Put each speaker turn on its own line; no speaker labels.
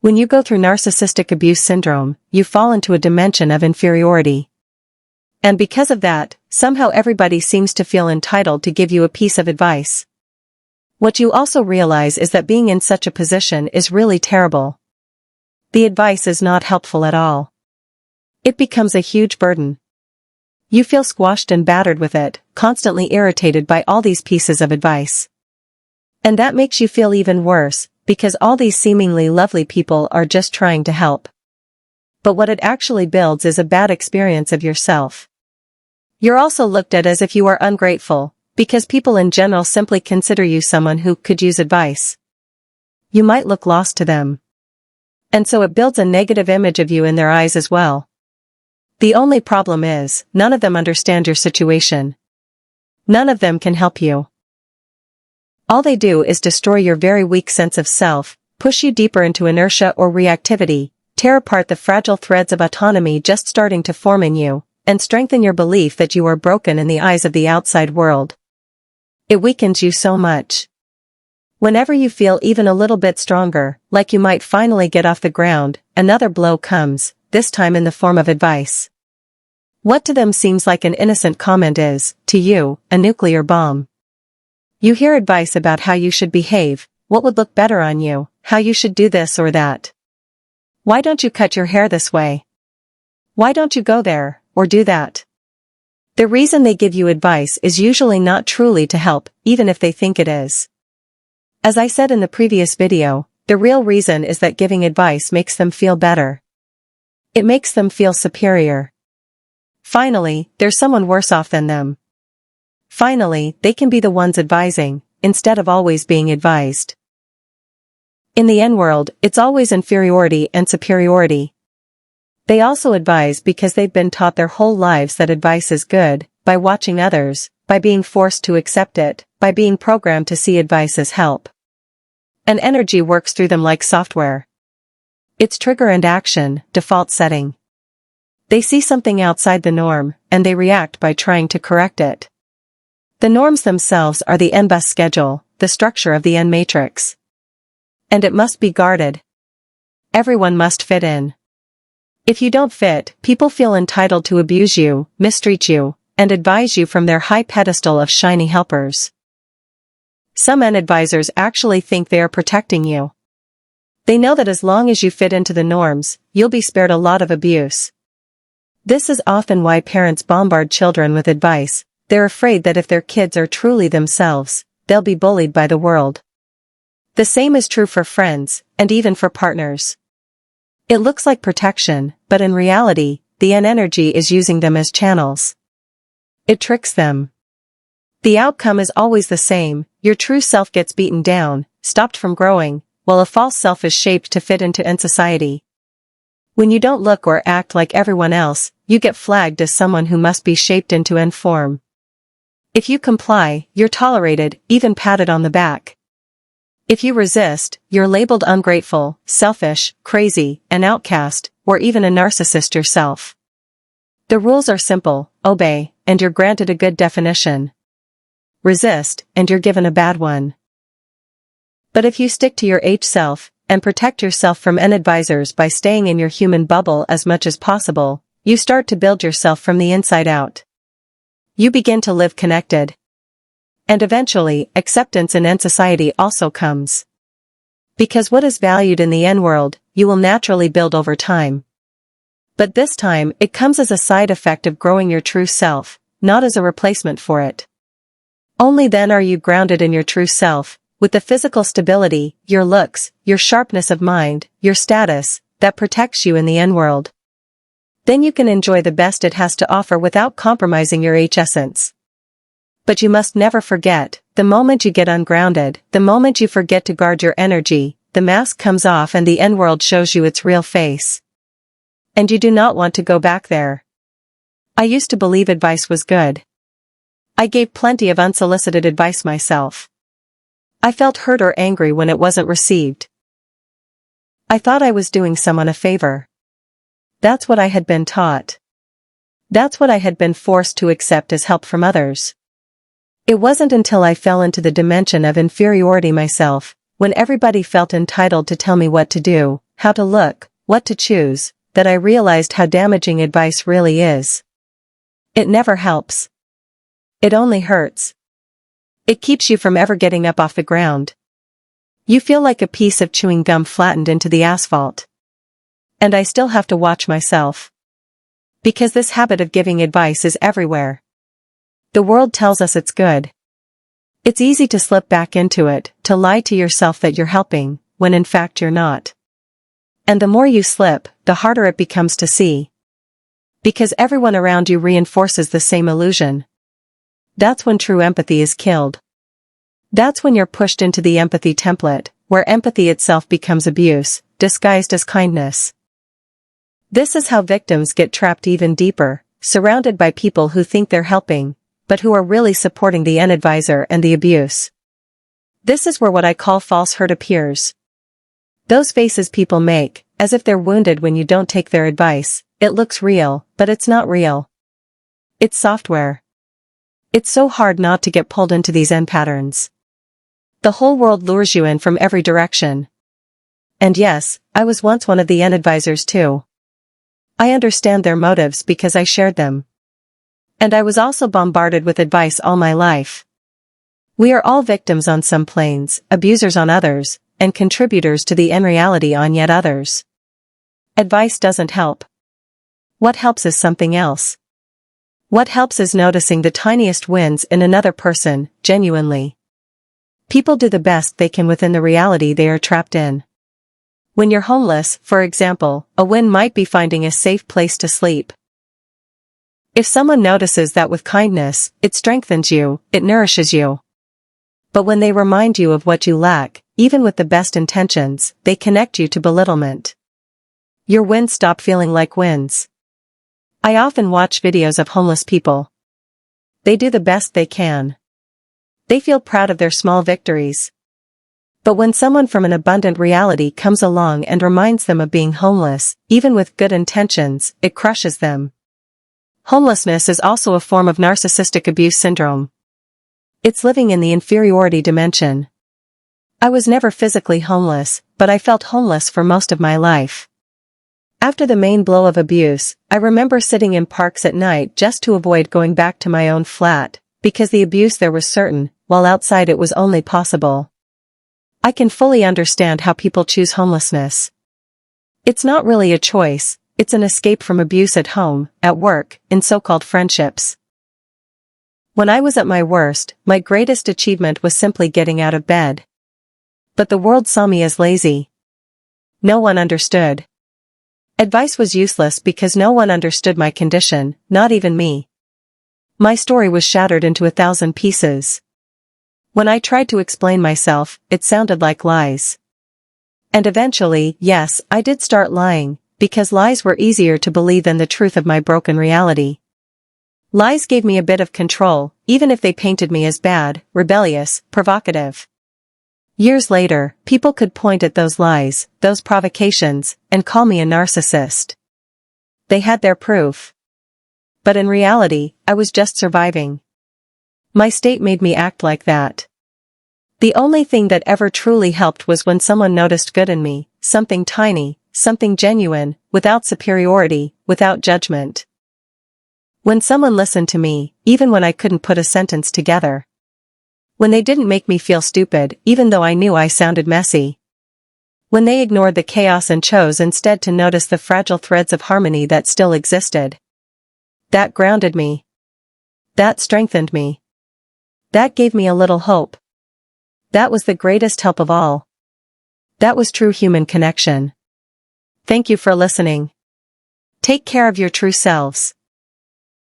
When you go through narcissistic abuse syndrome, you fall into a dimension of inferiority. And because of that, somehow everybody seems to feel entitled to give you a piece of advice. What you also realize is that being in such a position is really terrible. The advice is not helpful at all. It becomes a huge burden. You feel squashed and battered with it, constantly irritated by all these pieces of advice. And that makes you feel even worse, because all these seemingly lovely people are just trying to help. But what it actually builds is a bad experience of yourself. You're also looked at as if you are ungrateful, because people in general simply consider you someone who could use advice. You might look lost to them. And so it builds a negative image of you in their eyes as well. The only problem is, none of them understand your situation. None of them can help you. All they do is destroy your very weak sense of self, push you deeper into inertia or reactivity, tear apart the fragile threads of autonomy just starting to form in you, and strengthen your belief that you are broken in the eyes of the outside world. It weakens you so much. Whenever you feel even a little bit stronger, like you might finally get off the ground, another blow comes, this time in the form of advice. What to them seems like an innocent comment is, to you, a nuclear bomb. You hear advice about how you should behave, what would look better on you, how you should do this or that. Why don't you cut your hair this way? Why don't you go there, or do that? The reason they give you advice is usually not truly to help, even if they think it is. As I said in the previous video, the real reason is that giving advice makes them feel better. It makes them feel superior. Finally, there's someone worse off than them. Finally, they can be the ones advising, instead of always being advised. In the N-world, it's always inferiority and superiority. They also advise because they've been taught their whole lives that advice is good, by watching others, by being forced to accept it, by being programmed to see advice as help. An energy works through them like software. It's trigger and action, default setting. They see something outside the norm, and they react by trying to correct it. The norms themselves are the N-bus schedule, the structure of the N-matrix. And it must be guarded. Everyone must fit in. If you don't fit, people feel entitled to abuse you, mistreat you, and advise you from their high pedestal of shiny helpers. Some N-advisors actually think they are protecting you. They know that as long as you fit into the norms, you'll be spared a lot of abuse. This is often why parents bombard children with advice. They're afraid that if their kids are truly themselves, they'll be bullied by the world. The same is true for friends, and even for partners. It looks like protection, but in reality, the N energy is using them as channels. It tricks them. The outcome is always the same, your true self gets beaten down, stopped from growing, while a false self is shaped to fit into N society. When you don't look or act like everyone else, you get flagged as someone who must be shaped into N form. If you comply, you're tolerated, even patted on the back. If you resist, you're labeled ungrateful, selfish, crazy, an outcast, or even a narcissist yourself. The rules are simple: obey, and you're granted a good definition. Resist, and you're given a bad one. But if you stick to your H self, and protect yourself from N advisors by staying in your human bubble as much as possible, you start to build yourself from the inside out. You begin to live connected. And eventually, acceptance in N society also comes. Because what is valued in the N world, you will naturally build over time. But this time, it comes as a side effect of growing your true self, not as a replacement for it. Only then are you grounded in your true self, with the physical stability, your looks, your sharpness of mind, your status, that protects you in the N world. Then you can enjoy the best it has to offer without compromising your H essence. But you must never forget, the moment you get ungrounded, the moment you forget to guard your energy, the mask comes off and the N world shows you its real face. And you do not want to go back there. I used to believe advice was good. I gave plenty of unsolicited advice myself. I felt hurt or angry when it wasn't received. I thought I was doing someone a favor. That's what I had been taught. That's what I had been forced to accept as help from others. It wasn't until I fell into the dimension of inferiority myself, when everybody felt entitled to tell me what to do, how to look, what to choose, that I realized how damaging advice really is. It never helps. It only hurts. It keeps you from ever getting up off the ground. You feel like a piece of chewing gum flattened into the asphalt. And I still have to watch myself. Because this habit of giving advice is everywhere. The world tells us it's good. It's easy to slip back into it, to lie to yourself that you're helping, when in fact you're not. And the more you slip, the harder it becomes to see. Because everyone around you reinforces the same illusion. That's when true empathy is killed. That's when you're pushed into the empathy template, where empathy itself becomes abuse, disguised as kindness. This is how victims get trapped even deeper, surrounded by people who think they're helping, but who are really supporting the unadvisor and the abuse. This is where what I call false hurt appears. Those faces people make, as if they're wounded when you don't take their advice. It looks real, but it's not real. It's software. It's so hard not to get pulled into these end patterns. The whole world lures you in from every direction. And yes, I was once one of the unadvisors too. I understand their motives because I shared them. And I was also bombarded with advice all my life. We are all victims on some planes, abusers on others, and contributors to the unreality on yet others. Advice doesn't help. What helps is something else. What helps is noticing the tiniest wins in another person, genuinely. People do the best they can within the reality they are trapped in. When you're homeless, for example, a win might be finding a safe place to sleep. If someone notices that with kindness, it strengthens you, it nourishes you. But when they remind you of what you lack, even with the best intentions, they connect you to belittlement. Your wins stop feeling like wins. I often watch videos of homeless people. They do the best they can. They feel proud of their small victories. But when someone from an abundant reality comes along and reminds them of being homeless, even with good intentions, it crushes them. Homelessness is also a form of narcissistic abuse syndrome. It's living in the inferiority dimension. I was never physically homeless, but I felt homeless for most of my life. After the main blow of abuse, I remember sitting in parks at night just to avoid going back to my own flat, because the abuse there was certain, while outside it was only possible. I can fully understand how people choose homelessness. It's not really a choice, it's an escape from abuse at home, at work, in so-called friendships. When I was at my worst, my greatest achievement was simply getting out of bed. But the world saw me as lazy. No one understood. Advice was useless because no one understood my condition, not even me. My story was shattered into 1,000 pieces. When I tried to explain myself, it sounded like lies. And eventually, yes, I did start lying, because lies were easier to believe than the truth of my broken reality. Lies gave me a bit of control, even if they painted me as bad, rebellious, provocative. Years later, people could point at those lies, those provocations, and call me a narcissist. They had their proof. But in reality, I was just surviving. My state made me act like that. The only thing that ever truly helped was when someone noticed good in me, something tiny, something genuine, without superiority, without judgment. When someone listened to me, even when I couldn't put a sentence together. When they didn't make me feel stupid, even though I knew I sounded messy. When they ignored the chaos and chose instead to notice the fragile threads of harmony that still existed. That grounded me. That strengthened me. That gave me a little hope. That was the greatest help of all. That was true human connection. Thank you for listening. Take care of your true selves.